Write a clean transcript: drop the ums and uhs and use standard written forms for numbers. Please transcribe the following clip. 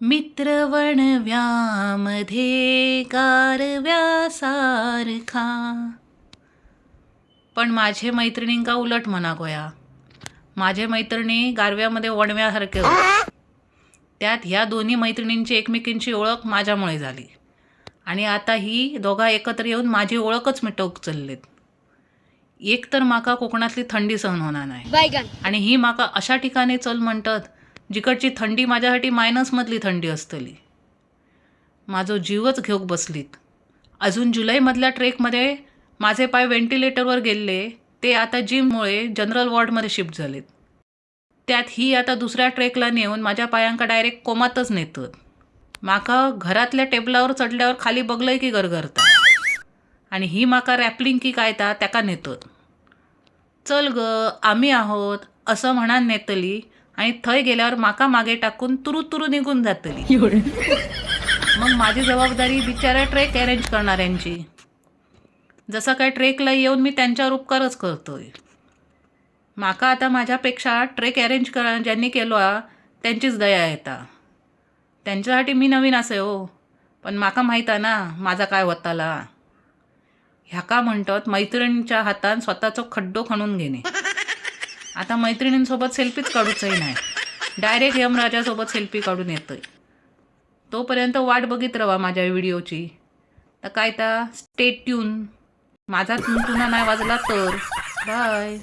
मित्रवणव्यामध्ये गारव्यासारखा. पण माझे मैत्रिणींका उलट म्हणा गोया. माझे मैत्रिणी गारव्यामध्ये वणव्यासारखे होते. त्यात ह्या दोन्ही मैत्रिणींची एकमेकींची ओळख माझ्यामुळे झाली आणि आता ही दोघा एकत्र येऊन माझी ओळखच मिटवूक चाललेत. एक तर माका कोकणातली थंडी सहन होणार नाही आणि ही माका अशा ठिकाणी चल म्हणतात जिकडची थंडी माझ्यासाठी मायनसमधली थंडी असतली. माझो जीवच घेऊक बसलीत. अजून जुलैमधल्या ट्रेकमध्ये माझे पाय व्हेंटिलेटरवर गेले ते आता जिममुळे जनरल वॉर्डमध्ये शिफ्ट झालेत. त्यात ही आता दुसऱ्या ट्रेकला नेऊन माझ्या पायांका डायरेक्ट कोमातच नेतात. माका घरातल्या टेबलावर चढल्यावर खाली बघलंय की गरगरता आणि ही माका रॅपलिंग की काय ता त्याका नेतात. चल ग आम्ही आहोत असं म्हणान नेतली आणि थंय गेल्यावर माका मागे टाकून तुरु तुरु निघून जातली. मग माझी जबाबदारी बिचाऱ्या ट्रेक अरेंज करणाऱ्यांची. जसं काय ट्रेकला येऊन मी त्यांच्यावर उपकारच करतोय. माका आता माझ्यापेक्षा ट्रेक अरेंज ज्यांनी केलो त्यांचीच दया येता. त्यांच्यासाठी मी नवीन असे हो, पण माका माहीत आहे ना माझा काय होताला. ह्याका म्हणतात मैत्रिणींच्या हातान स्वतःचो खड्डो खणून घेणे. आता मैत्रिणींसोबत सेल्फीच काढूचही नाही, डायरेक्ट यमराजासोबत सेल्फी काढून येतोय. तोपर्यंत वाट बघित राहा माझ्या व्हिडिओची. तर काय ता स्टे ट्यून. माझा तुना नाही वाजला तर बाय.